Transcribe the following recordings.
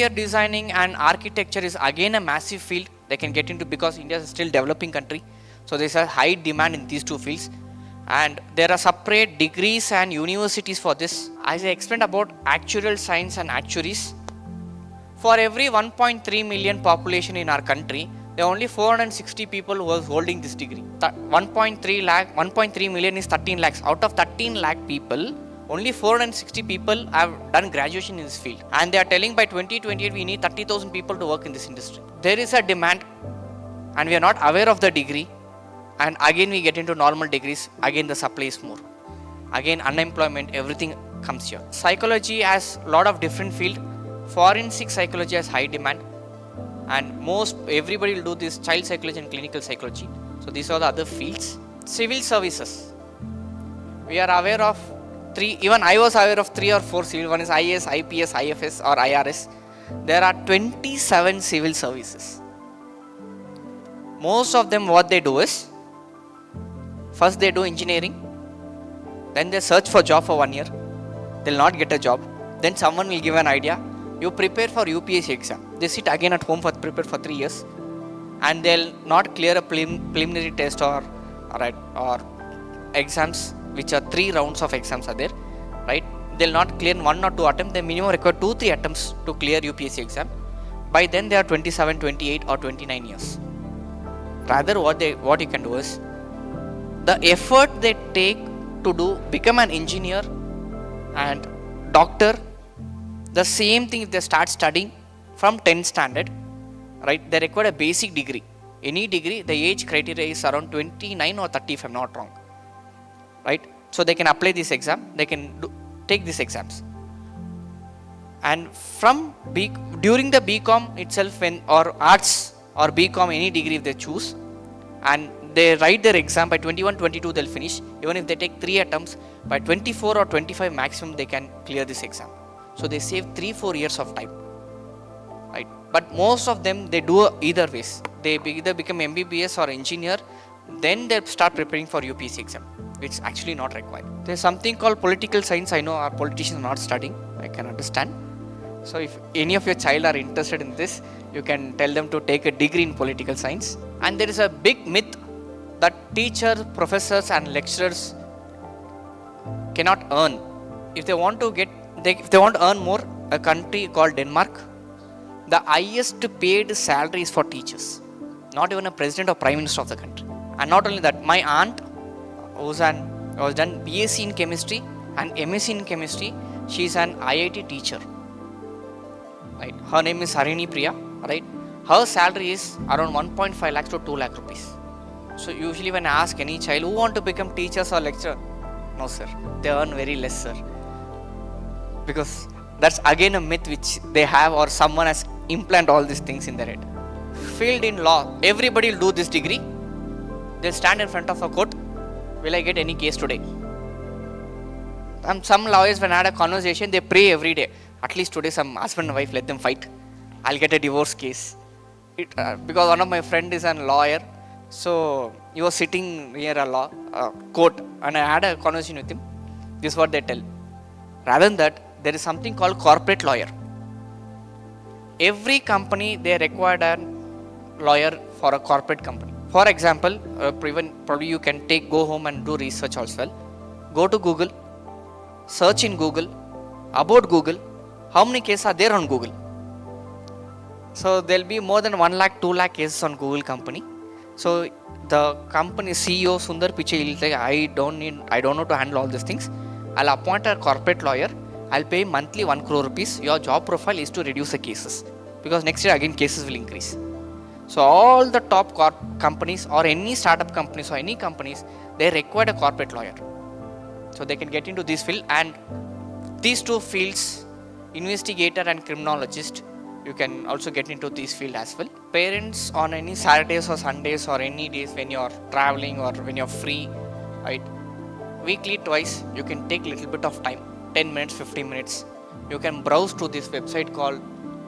Interior designing and architecture is again a massive field they can get into because India is still developing country. So there's a high demand in these two fields. And there are separate degrees and universities for this. As I explained about actuarial science and actuaries, for every 1.3 million population in our country, there are only 460 people who are holding this degree. 1.3 million is 13 lakhs. Out of 13 lakh people, only 460 people have done graduation in this field. And they are telling by 2028 we need 30,000 people to work in this industry. There is a demand and we are not aware of the degree. And again we get into normal degrees, again the supply is more. Again unemployment, everything comes here. Psychology has a lot of different field. Forensic psychology has high demand. And everybody will do this child psychology and clinical psychology. So these are the other fields. Civil services. We are aware of even I was aware of 3 or 4 civil. One is IAS, IPS, IFS or IRS. There are 27 civil services. Most of them what they do is, first they do engineering, then they search for job for 1 year, they'll not get a job, then someone will give an idea, you prepare for UPSC exam, they sit again at home for prepare for 3 years and they'll not clear a preliminary test or exams, which are 3 rounds of exams are there, right? They'll not clear 1 or 2 attempts, they minimum require 2-3 attempts to clear UPSC exam. By then they are 27, 28 or 29 years. Rather what you can do is, the effort they take to become an engineer and doctor, the same thing if they start studying from 10th standard, right? They require a basic degree. Any degree, the age criteria is around 29 or 30 if I'm not wrong, right? So they can apply this exam, they can take these exams. And during the BCom itself, or arts or BCom, any degree if they choose, and they write their exam by 21, 22 they'll finish. Even if they take 3 attempts, by 24 or 25 maximum they can clear this exam. So they save 3-4 years of time, right? But most of them, they do either ways. They either become MBBS or engineer, then they start preparing for UPSC exam, which is actually not required. There's something called political science. I know our politicians are not studying, I can understand. So if any of your child are interested in this, you can tell them to take a degree in political science. And there is a big myth that teachers, professors and lecturers cannot earn. If they want to earn more, a country called Denmark, the highest paid salary is for teachers, not even a president or prime minister of the country. And not only that, my aunt was done BSc in chemistry and MSc in chemistry. She is an IIT teacher, right? Her name is Harini Priya, right? Her salary is around 1.5 lakhs to 2 lakh rupees. So usually when I ask any child who want to become teachers or lecturer, no sir, they earn very less sir. Because that's again a myth which they have, or someone has implanted all these things in their head. Field in law, everybody will do this degree. They'll stand in front of a court. Will I get any case today? And some lawyers, when I had a conversation, they pray every day. At least today some husband and wife, let them fight. I'll get a divorce case. Because one of my friend is a lawyer. So he was sitting near a court and I had a conversation with him. This is what they tell. Rather than that, there is something called corporate lawyer. Every company, they required a lawyer for a corporate company. For example, probably you can go home and do research as well. Go to Google, search in Google, about Google, how many cases are there on Google? So there will be more than 1 lakh, 2 lakh cases on Google company. So the company CEO Sundar Pichai will say, I don't know to handle all these things. I'll appoint a corporate lawyer. I'll pay monthly 1 crore rupees. Your job profile is to reduce the cases, because next year again cases will increase. So all the top companies or any startup companies or any companies, they require a corporate lawyer. So they can get into this field. And these two fields, investigator and criminologist, you can also get into this field as well. Parents, on any Saturdays or Sundays or any days when you're traveling or when you're free, right? Weekly twice, you can take little bit of time, 10 minutes, 15 minutes. You can browse to this website called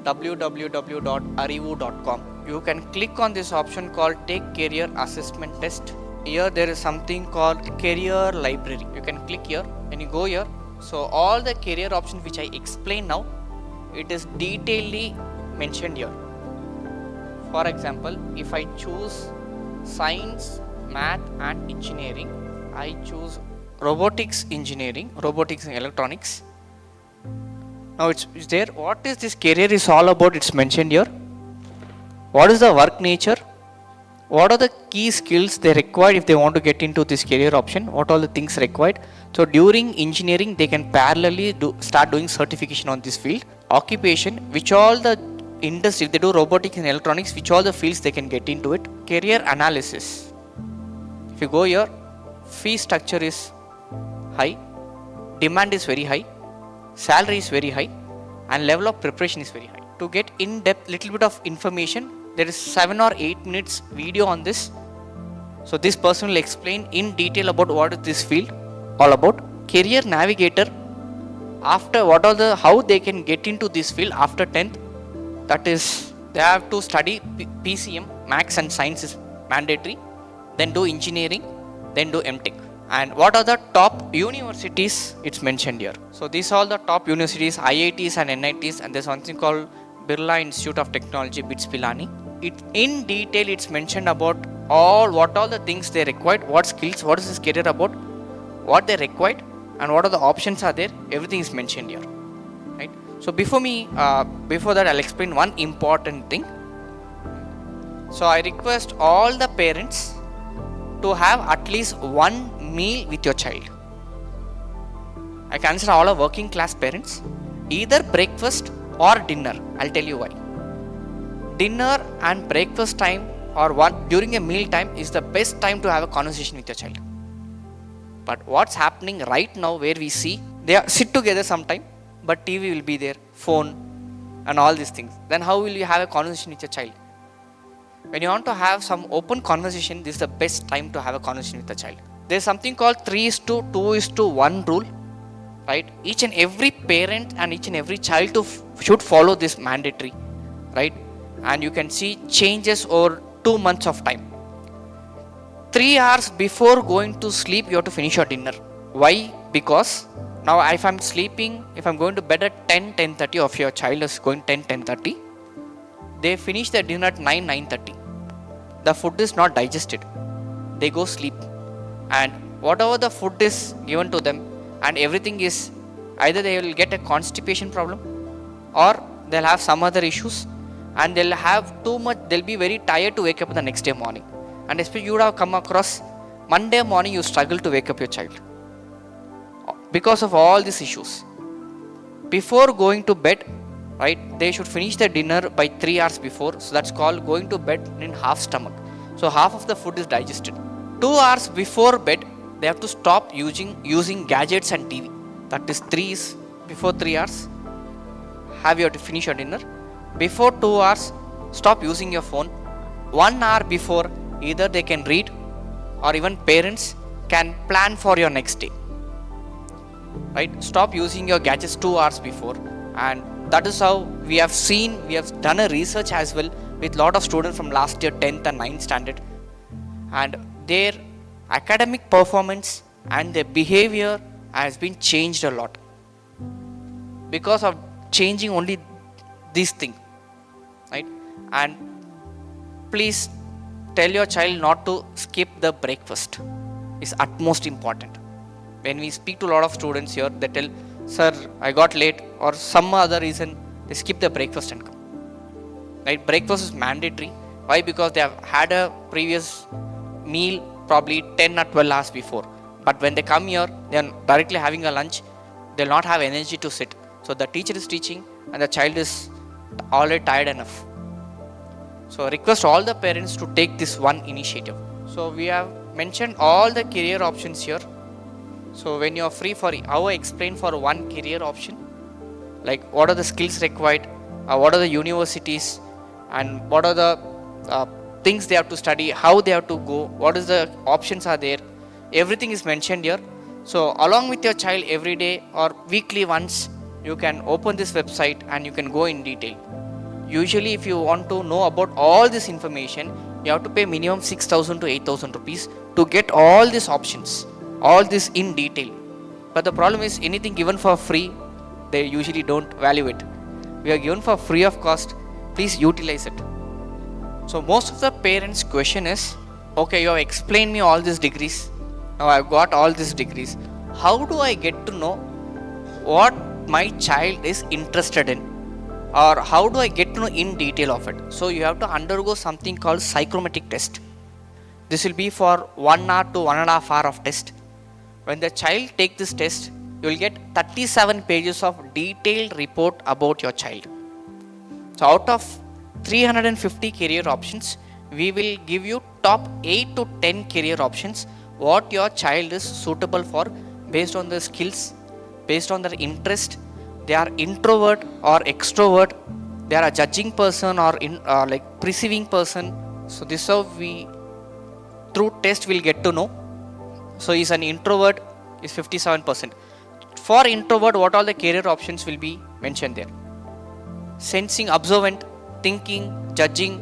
www.arivu.com. You can click on this option called Take Career Assessment Test. Here there is something called Career Library. You can click here and you go here. So all the career options which I explain now, it is detailedly mentioned here. For example, if I choose science, math and engineering, I choose robotics engineering, robotics and electronics. Now it's there. What is this career is all about? It's mentioned here. What is the work nature? What are the key skills they require if they want to get into this career option? What are the things required? So during engineering, they can parallelly start doing certification on this field. Occupation, which all the industry, if they do robotics and electronics, which all the fields they can get into it. Career analysis. If you go here, fee structure is high, demand is very high, salary is very high, and level of preparation is very high. To get in-depth little bit of information, there is 7 or 8 minutes video on this. So this person will explain in detail about what is this field all about. Career navigator, after what are the how they can get into this field after 10th. That is, they have to study PCM, Maths and Science is mandatory, then do engineering, then do MTech. And what are the top universities? It's mentioned here. So these are all the top universities, IITs and NITs, and there's something called Birla Institute of Technology, BITS Pilani. It in detail it's mentioned about what all the things they required, what skills, what is this career about, what they required, and what are the options are there. Everything is mentioned here, right? So before that I'll explain one important thing. So I request all the parents to have at least one meal with your child. I consider all our working class parents, either breakfast or dinner. I'll tell you why. Dinner and breakfast time or during a meal time is the best time to have a conversation with your child. But what's happening right now, where we see they sit together sometime, but TV will be there, phone and all these things. Then how will you have a conversation with your child? When you want to have some open conversation, this is the best time to have a conversation with the child. There's something called 3:2:1 rule, right? Each and every parent and each and every child should follow this mandatory, right? And you can see changes over 2 months of time. 3 hours before going to sleep, you have to finish your dinner. Why? Because now if I'm sleeping, if I'm going to bed at 10:30, or if your child is going 10:30, they finish their dinner at 9:30. The food is not digested. They go sleep. And whatever the food is given to them, and everything is, either they will get a constipation problem, or they'll have some other issues, and they'll have too much, they'll be very tired to wake up the next day morning. And especially you would have come across Monday morning you struggle to wake up your child because of all these issues. Before going to bed, right, they should finish their dinner by 3 hours before. So that's called going to bed in half stomach. So half of the food is digested. 2 hours before bed, they have to stop using gadgets and TV. That is before 3 hours. You have to finish your dinner. Before 2 hours, stop using your phone. 1 hour before, either they can read, or even parents can plan for your next day. Right? Stop using your gadgets 2 hours before. And that is how we have done a research as well with lot of students from last year 10th and 9th standard. And their academic performance and their behavior has been changed a lot because of changing only this thing, right? And please tell your child not to skip the breakfast. It's utmost important. When we speak to a lot of students here, they tell, sir, I got late, or some other reason, they skip the breakfast and come. Right? Breakfast is mandatory. Why? Because they have had a previous meal probably 10 or 12 hours before. But when they come here, they are directly having a lunch. They will not have energy to sit. So the teacher is teaching and the child is already tired enough. So request all the parents to take this one initiative. So we have mentioned all the career options here. So when you are free for, how I explain for one career option, like what are the skills required, what are the universities, and what are the things they have to study, how they have to go, what is the options are there, everything is mentioned here. So along with your child, every day or weekly once, you can open this website and you can go in detail. Usually if you want to know about all this information, you have to pay minimum 6,000 to 8,000 rupees to get all these options, all this in detail. But the problem is, anything given for free, they usually don't value it. We are given for free of cost. please utilize it. So most of the parents' question is, okay, you have explained me all these degrees. Now I've got all these degrees. How do I get to know what my child is interested in? Or how do I get to know in detail of it? So you have to undergo something called psychomatic test. This will be for 1 hour to 1.5 hour of test. When the child takes this test, you will get 37 pages of detailed report about your child. So out of 350 career options, we will give you top 8 to 10 career options what your child is suitable for based on their skills, based on their interest. They are introvert or extrovert, they are a judging person or like perceiving person. So this is how we through test will get to know. So is an introvert is 57%. For introvert, what all the career options will be mentioned there? Sensing, observant, thinking, judging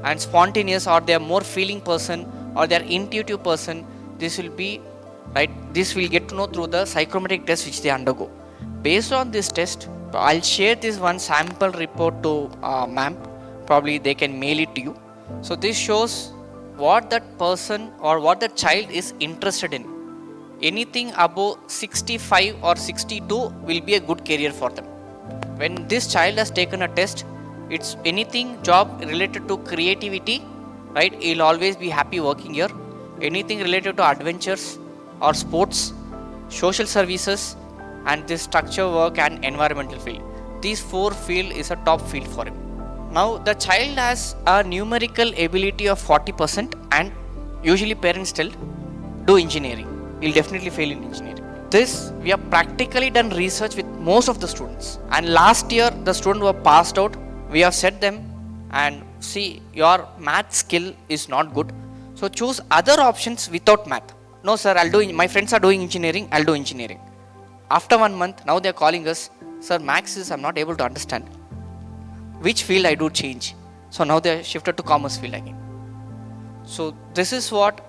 and spontaneous, or they are more feeling person or they are intuitive person. This will be right. This will get to know through the psychometric test which they undergo. Based on this test, I'll share this one sample report to ma'am. Probably they can mail it to you. So this shows what that person or what the child is interested in. Anything above 65 or 62 will be a good career for them. When this child has taken a test, it's anything job related to creativity, right? He'll always be happy working here. Anything related to adventures or sports, social services, and this structure work and environmental field. These 4 field is a top field for him. Now the child has a numerical ability of 40%, and usually parents tell do engineering. He'll definitely fail in engineering. This we have practically done research with most of the students, and last year the students were passed out. We have said them and see your math skill is not good, so choose other options without math. No sir, my friends are doing engineering, I'll do engineering. After 1 month, now they are calling us, sir, maths is I'm not able to understand. Which field I do change? So now they are shifted to commerce field again. So this is what,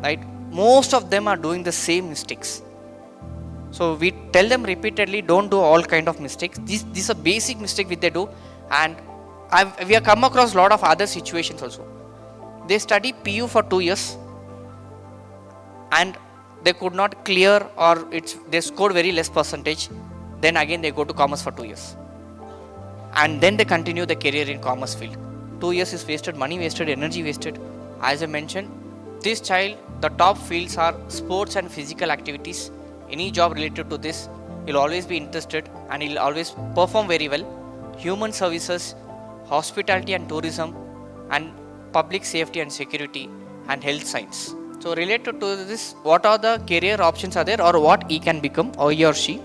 right? Most of them are doing the same mistakes. So we tell them repeatedly, don't do all kind of mistakes. These are basic mistakes which they do, and we have come across a lot of other situations also. They study PU for 2 years, and they could not clear, or they scored very less percentage. Then again they go to commerce for 2 years, and then they continue the career in commerce field. 2 years is wasted, money wasted, energy wasted. As I mentioned, this child, the top fields are sports and physical activities. Any job related to this, he'll always be interested and he'll always perform very well. Human services, hospitality and tourism, and public safety and security, and health science. So related to this, what are the career options are there, or what he can become, or he or she?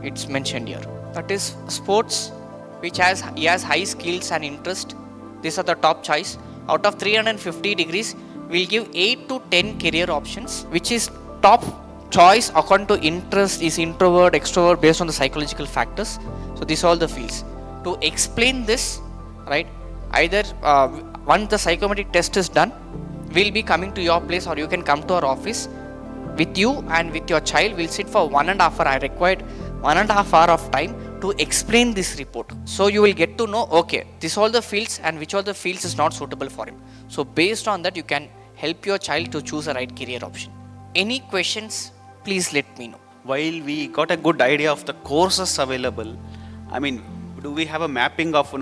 It's mentioned here. That is sports, which he has high skills and interest. These are the top choice. Out of 350 degrees, we'll give 8 to 10 career options, which is top choice according to interest, is introvert, extrovert, based on the psychological factors. So these are all the fields. To explain this, right, either once the psychometric test is done, we'll be coming to your place, or you can come to our office with you and with your child. We'll sit for 1.5 hours. I required 1.5 hours of time to explain this report. So you will get to know, okay, this all the fields and which all the fields is not suitable for him. So based on that, you can help your child to choose a right career option. Any questions, please let me know. While we got a good idea of the courses available, I mean, do we have a mapping of,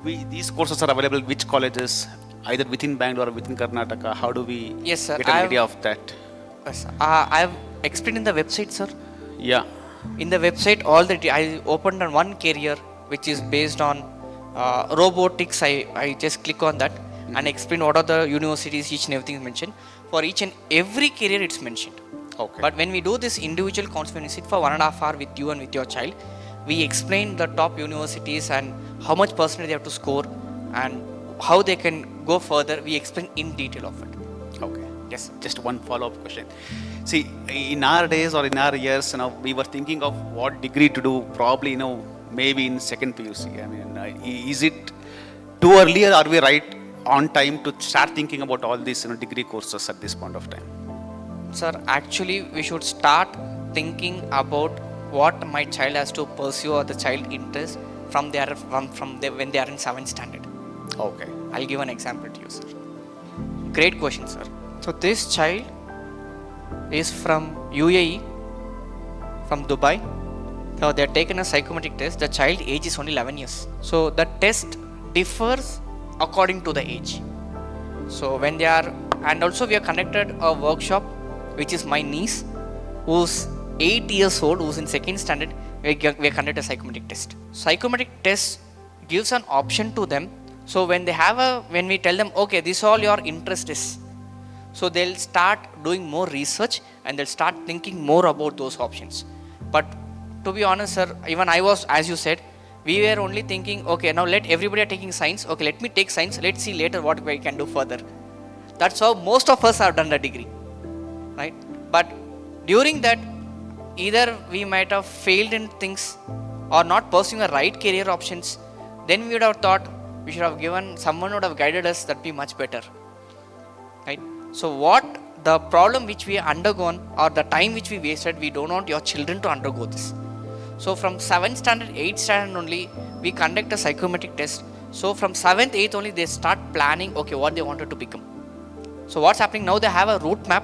these courses are available, which colleges, either within Bangalore or within Karnataka? How do we Yes, sir. get an idea of that? Yes, I've explained in the website, sir. Yeah. In the website, I opened on one career which is based on robotics. I just click on that and explain what are the universities, each and everything is mentioned. For each and every career, it's mentioned. Okay. But when we do this individual counseling, when we sit for 1.5 hours with you and with your child, we explain the top universities and how much percentage they have to score and how they can go further. We explain in detail of it. Okay. Yes. Just one follow-up question. See, in our days or in our years, we were thinking of what degree to do. Probably, maybe in second PUC. I mean, is it too early, or are we right on time to start thinking about all these degree courses at this point of time? Sir, actually, we should start thinking about what my child has to pursue or the child interest when they are in 7th standard. Okay. I'll give an example to you, sir. Great question, sir. So this child is from UAE, from Dubai. So they are taken a psychometric test. The child age is only 11 years. So the test differs according to the age. So when they are, and also we have conducted a workshop, which is my niece, who's 8 years old, who's in 2nd standard. We conduct a psychometric test. Psychometric test gives an option to them. So when we tell them, okay, this all your interest is, so they'll start doing more research and they'll start thinking more about those options. But to be honest, sir, even I was, as you said, we were only thinking, okay, now let everybody are taking science. Okay, let me take science. Let's see later what we can do further. That's how most of us have done the degree, right? But during that, either we might have failed in things or not pursuing the right career options. Then we would have thought we should have given, someone would have guided us, that'd be much better, right? So what the problem which we undergone, or the time which we wasted, we don't want your children to undergo this. So from 7th standard, 8th standard only, we conduct a psychometric test. So from 7th, 8th only, they start planning, okay, what they wanted to become. So what's happening now, they have a route map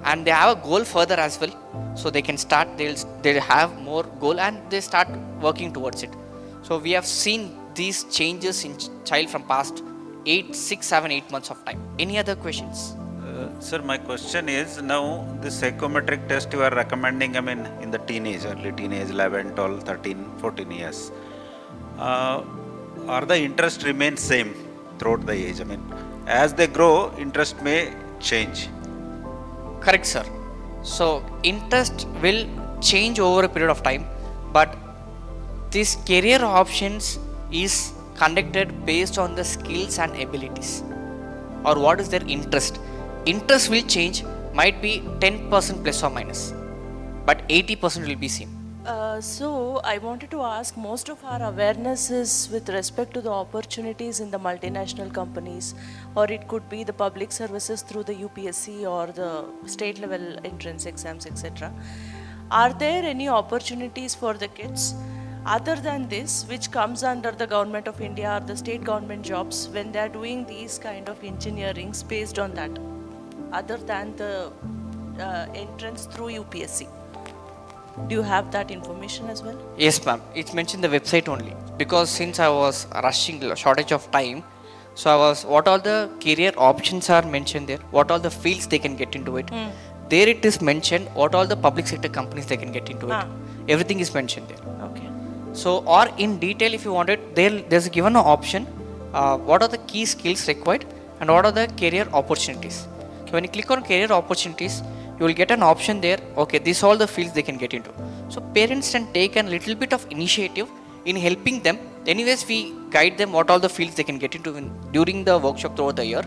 and they have a goal further as well. So they can start, they'll have more goal and they start working towards it. So we have seen these changes in child from past 6, 7, 8 months of time. Any other questions? Sir, my question is, now the psychometric test you are recommending, I mean, in the early teenage, 11, 12, 13, 14 years, are the interest remain same throughout the age? I mean, as they grow, interest may change. Correct, sir. So interest will change over a period of time, but this career options is conducted based on the skills and abilities, or what is their interest. Interest will change, might be 10% plus or minus, but 80% will be same. So I wanted to ask, most of our awareness is with respect to the opportunities in the multinational companies, or it could be the public services through the UPSC or the state level entrance exams, etc. Are there any opportunities for the kids other than this, which comes under the government of India or the state government jobs, when they are doing these kind of engineerings based on that, other than the entrance through UPSC? Do you have that information as well? Yes, ma'am. It's mentioned in the website only. Because since I was rushing, shortage of time, so what all the career options are mentioned there, what all the fields they can get into it. There it is mentioned what all the public sector companies they can get into it. Everything is mentioned there. Okay. So, or in detail if you want it, there's given an option, what are the key skills required and what are the career opportunities. Okay, when you click on career opportunities, you will get an option there, okay, these are all the fields they can get into. So parents can take a little bit of initiative in helping them. Anyways, we guide them what all the fields they can get into during the workshop throughout the year.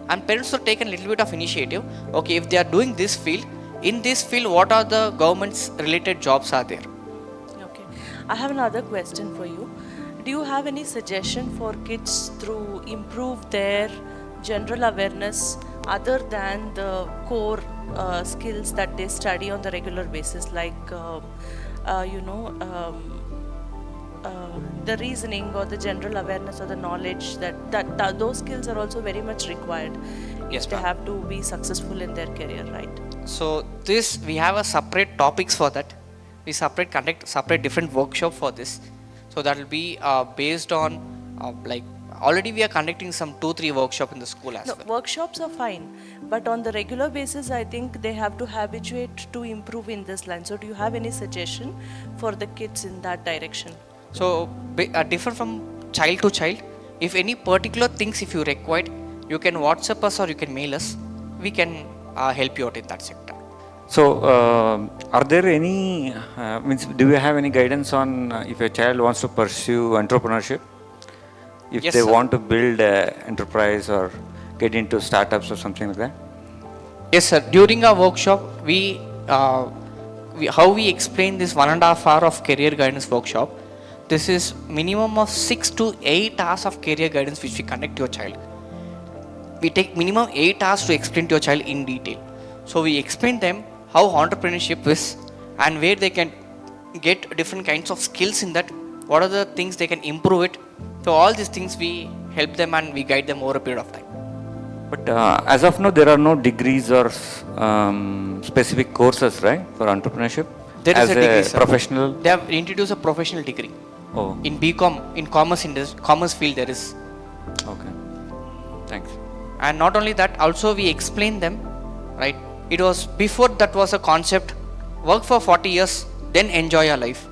And parents will take a little bit of initiative, okay, if they are doing this field, in this field, what are the government's related jobs are there. Okay. I have another question for you. Do you have any suggestion for kids to improve their general awareness other than the core skills that they study on the regular basis, like the reasoning or the general awareness or the knowledge that those skills are also very much required Yes, if they ma'am. have to be successful in their career, right? So this, we have a separate topics for that. We conduct separate different workshop for this. So that will be based on like already we are conducting some 2-3 workshop in the school as No, well. workshops are fine, but on the regular basis, I think they have to habituate to improve in this line. So do you have any suggestion for the kids in that direction? So different from child to child. If any particular things if you required, you can WhatsApp us or you can mail us. We can help you out in that sector. So, are there any, do you have any guidance on if a child wants to pursue entrepreneurship? If Yes, they sir. want to build an enterprise or get into startups or something like that? Yes, sir. During our workshop, how we explain this 1.5 hour of career guidance workshop. This is minimum of 6 to 8 hours of career guidance which we conduct to your child. We take minimum 8 hours to explain to your child in detail. So we explain them how entrepreneurship is and where they can get different kinds of skills in that, what are the things they can improve it. So all these things we help them and we guide them over a period of time. But as of now, there are no degrees or specific courses, right, for entrepreneurship? There is as a degree, sir. professional. They have introduced a professional degree. Oh, In BCom, in commerce field there is. okay. Thanks. And not only that, also we explain them, right? It was before that was a concept, work for 40 years, then enjoy your life.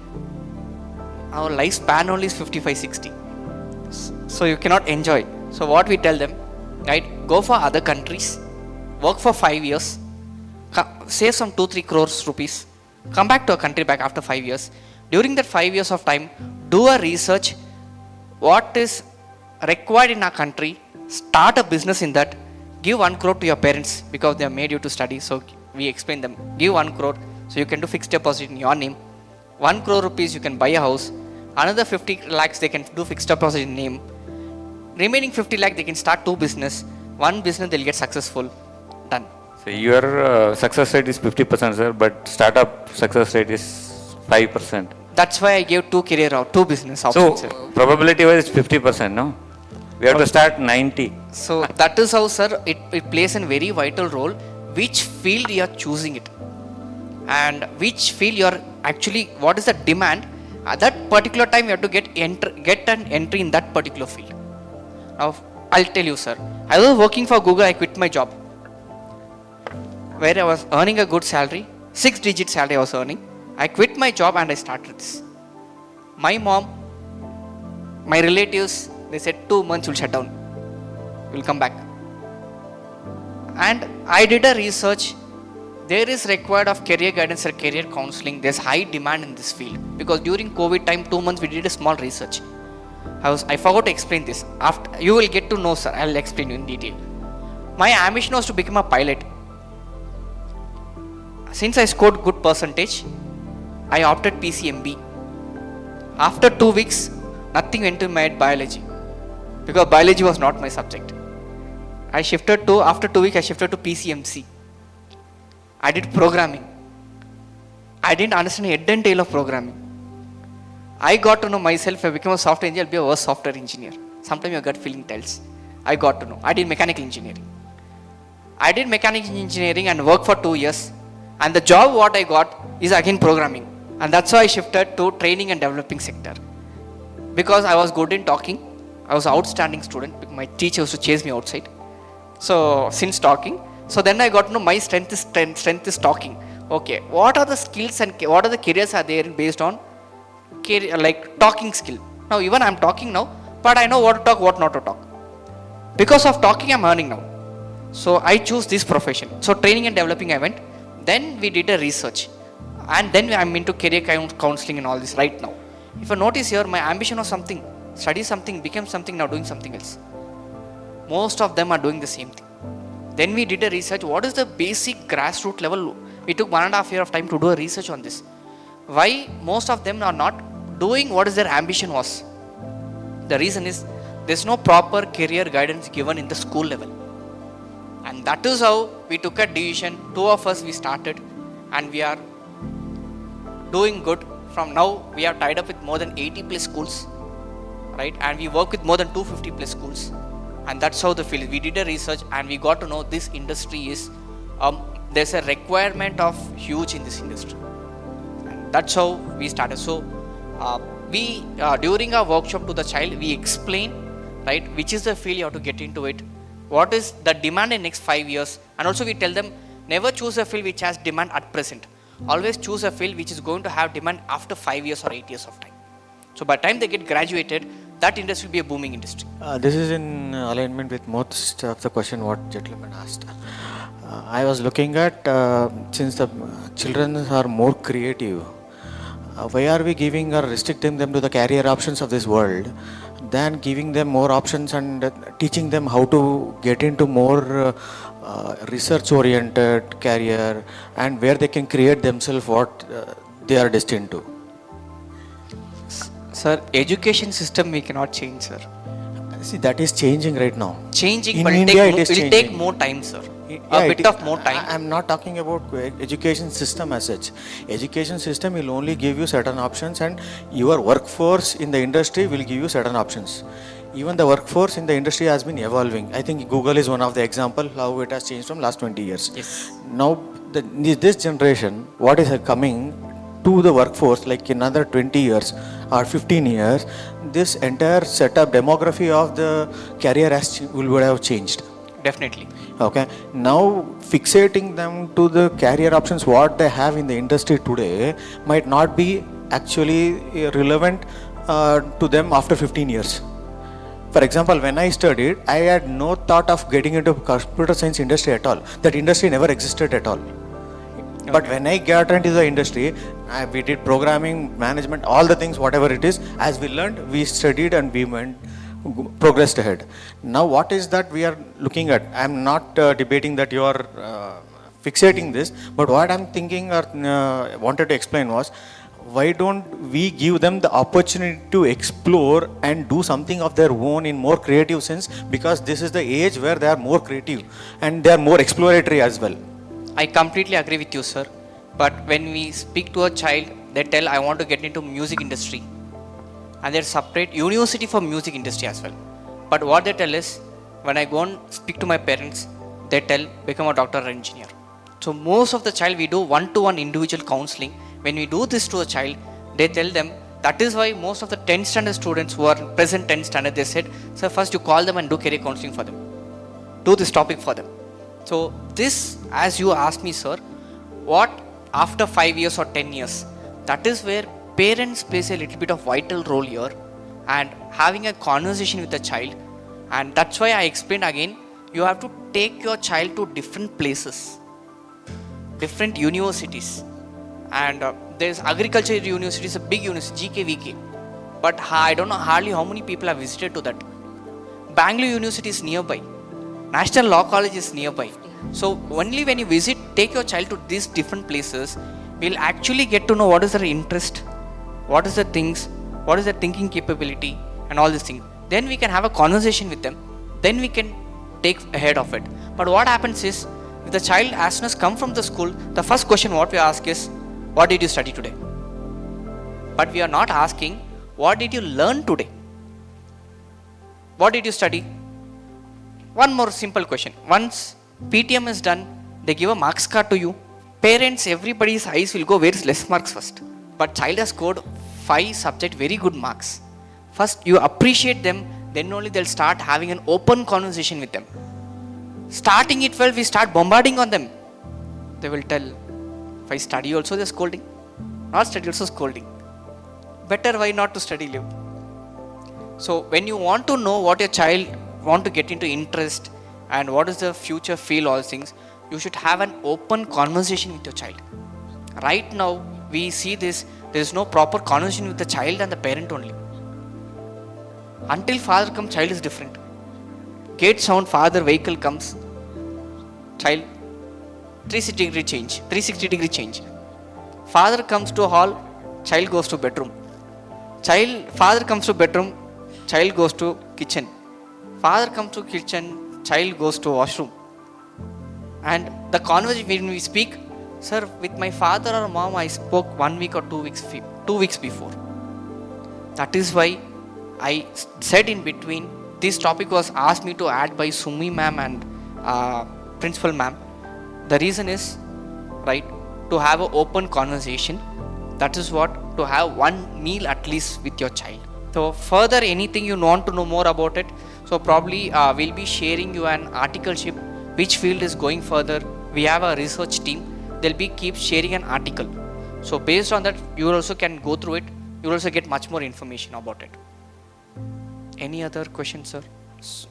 Our lifespan only is 55-60. So you cannot enjoy. So what we tell them, right? Go for other countries, work for 5 years, save some 2-3 crores rupees, come back to a country back after 5 years. During that 5 years of time, do a research, what is required in our country, start a business in that, give 1 crore to your parents because they have made you to study. So we explain them, give 1 crore so you can do fixed deposit in your name. 1 crore rupees you can buy a house, another 50 lakhs they can do fixed deposit in name. Remaining 50 lakh they can start 2 business. 1 business they'll get successful. Done. So your success rate is 50%, sir, but startup success rate is 5%. That's why I gave 2 business So options. Sir. probability wise, 50%, no? We have to start 90. So that is how, sir, it plays a very vital role. Which field you are choosing it, and which field you are actually, what is the demand at that particular time. You have to get an entry in that particular field. Now I'll tell you, sir, I was working for Google. I quit my job where I was earning a good salary, 6-digit salary I was earning. I quit my job and I started this. My mom, my relatives, they said 2 months will shut down, we'll come back. And I did a research. There is required of career guidance or career counseling. There's high demand in this field because during COVID time, 2 months we did a small research. I forgot to explain this. After you will get to know, sir. I'll explain you in detail. My ambition was to become a pilot. Since I scored good percentage, I opted PCMB. After 2 weeks, nothing went to my biology because biology was not my subject. After 2 weeks, I shifted to PCMC. I did programming. I didn't understand the head and tail of programming. I got to know myself, if I become a software engineer, I'll be a worse software engineer. Sometimes your gut feeling tells. I got to know. I did mechanical engineering. I did mechanical engineering and worked for 2 years. And the job what I got is again programming. And that's why I shifted to training and developing sector. Because I was good in talking. I was an outstanding student. My teacher used to chase me outside. So since talking, so then I got to know my strength is talking. Okay, what are the skills and what are the careers are there based on like talking skill. Now even I'm talking now, but I know what to talk, what not to talk. Because of talking, I'm earning now. So I choose this profession. So training and developing I went. Then we did a research, and then I'm into career counseling and all this right now. If you notice here, my ambition was something, study something, become something, now doing something else. Most of them are doing the same thing. Then we did a research, what is the basic grassroots level? We took 1.5 years of time to do a research on this. Why most of them are not doing what is their ambition was? The reason is, there's no proper career guidance given in the school level. And that is how we took a decision. 2 of us we started, and we are doing good. From now, we are tied up with more than 80 plus schools, right? And we work with more than 250 plus schools. And that's how the field. We did a research and we got to know this industry is, there's a requirement of huge in this industry. And that's how we started. So we during our workshop to the child, we explain, right, which is the field you have to get into it. What is the demand in next 5 years? And also we tell them, never choose a field which has demand at present. Always choose a field which is going to have demand after 5 years or 8 years of time. So by the time they get graduated, that industry will be a booming industry. This is in alignment with most of the question what gentleman asked. I was looking at, since the children are more creative, why are we giving or restricting them to the career options of this world than giving them more options and teaching them how to get into more research-oriented career and where they can create themselves what they are destined to? Sir, education system we cannot change, sir. See, that is changing right now. Changing, In but India, it is it'll take changing. more time, sir. Yeah, A it bit is- of more time. I'm not talking about education system as such. Education system will only give you certain options, and your workforce in the industry will give you certain options. Even the workforce in the industry has been evolving. I think Google is one of the example how it has changed from last 20 years. Yes. Now, this generation, what is coming to the workforce, like in another 20 years or 15 years, this entire setup, demography of the career would have changed. Definitely. Okay, now fixating them to the career options what they have in the industry today might not be actually relevant to them after 15 years. For example, when I studied, I had no thought of getting into computer science industry at all. That industry never existed at all. But when I got into the industry, we did programming, management, all the things, whatever it is. As we learned, we studied and we progressed ahead. Now, what is that we are looking at? I am not debating that you are fixating this, but what I am thinking or wanted to explain was, why don't we give them the opportunity to explore and do something of their own in more creative sense? Because this is the age where they are more creative and they are more exploratory as well. I completely agree with you, sir. But when we speak to a child, they tell, I want to get into music industry. And there's separate university for music industry as well. But what they tell is, when I go and speak to my parents, they tell, become a doctor or engineer. So most of the child, we do one-to-one individual counseling. When we do this to a child, they tell them, that is why most of the 10th standard students who are present 10th standard, they said, sir, first you call them and do career counseling for them. Do this topic for them. So this, as you asked me, sir, what after 5 years or 10 years, that is where parents plays a little bit of vital role here, and having a conversation with the child. And that's why I explained again, you have to take your child to different places, different universities. And there's agriculture university, is a big university, GKVK. But I don't know hardly how many people have visited to that. Bangalore University is nearby. National Law College is nearby. So only when you visit, take your child to these different places, we'll actually get to know what is their interest, what is the things, what is their thinking capability, and all these things. Then we can have a conversation with them. Then we can take ahead of it. But what happens is, if the child as soon as come from the school, the first question what we ask is, what did you study today? But we are not asking, what did you learn today? What did you study? One more simple question. Once PTM is done, they give a marks card to you. Parents, everybody's eyes will go, where is less marks first? But child has scored 5 subject very good marks. First you appreciate them, then only they'll start having an open conversation with them. Starting it well, we start bombarding on them. They will tell, if I study also they're scolding. Not study also scolding. Better why not to study live. So when you want to know what your child want to get into interest and what is the future feel, all things, you should have an open conversation with your child. Right now we see this, there is no proper conversation with the child and the parent only. Until father comes, child is different. Gate sound, father, vehicle comes, child 360 degree change. Father comes to hall, child goes to bedroom. Father comes to bedroom, child goes to kitchen. Father comes to kitchen, child goes to washroom. And the conversation when we speak, sir, with my father or mom I spoke 1 week or 2 weeks before. That is why I said in between, this topic was asked me to add by Sumi ma'am and principal ma'am. The reason is, right, to have an open conversation. That is what, to have one meal at least with your child. So further anything you want to know more about it, so probably we'll be sharing you an articleship, which field is going further. We have a research team, they'll be keep sharing an article. So based on that, you also can go through it, you will also get much more information about it. Any other questions, sir?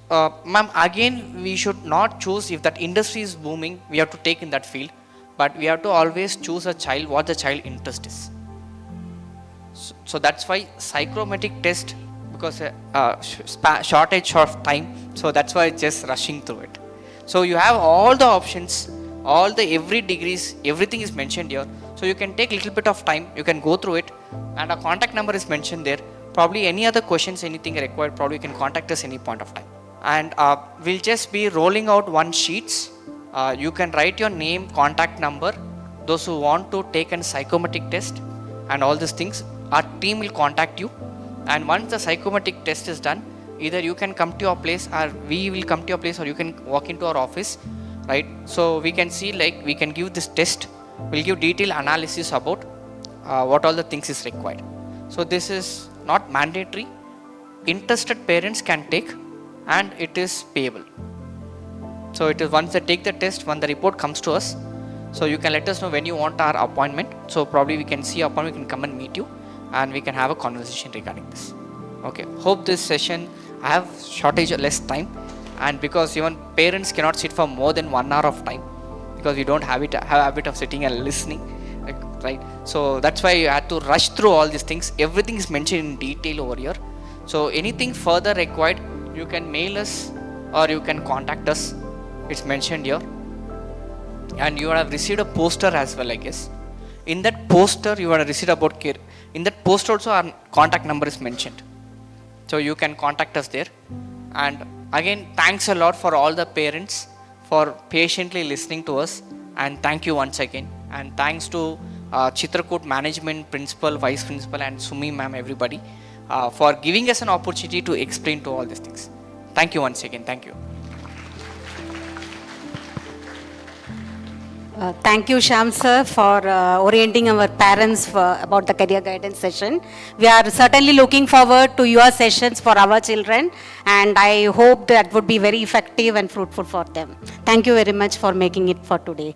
Ma'am, again, we should not choose if that industry is booming, we have to take in that field, but we have to always choose a child, what the child interest is. So that's why psychomatic test, because shortage of time, so that's why just rushing through it. So you have all the options, every degrees, everything is mentioned here. So you can take a little bit of time, you can go through it, and our contact number is mentioned there. probably any other questions, anything required, probably you can contact us any point of time. And we'll just be rolling out one sheets. You can write your name, contact number, those who want to take a psychometric test and all these things. Our team will contact you, and once the psychometric test is done, either you can come to your place or we will come to your place, or you can walk into our office, right? So we can see, like, we can give this test, we'll give detailed analysis about what all the things is required. So this is not mandatory. Interested parents can take, and it is payable. So it is once they take the test, when the report comes to us, so you can let us know when you want our appointment. So probably we can see your appointment, we can come and meet you, and we can have a conversation regarding this. Okay, hope this session, I have shortage of less time, and because even parents cannot sit for more than 1 hour of time, because we don't have habit of sitting and listening, right? So that's why you had to rush through all these things. Everything is mentioned in detail over here. So anything further required, you can mail us or you can contact us. It's mentioned here. And you have received a poster as well, I guess. In that poster, you have received about care. In that poster also, our contact number is mentioned. So you can contact us there. And again, thanks a lot for all the parents for patiently listening to us. And thank you once again. And thanks to Chitrakoota management, principal, vice principal, and Sumi ma'am, everybody, for giving us an opportunity to explain to all these things. Thank you once again. Thank you. Thank you, Shyam sir, for orienting our parents about the career guidance session. We are certainly looking forward to your sessions for our children, and I hope that would be very effective and fruitful for them. Thank you very much for making it for today.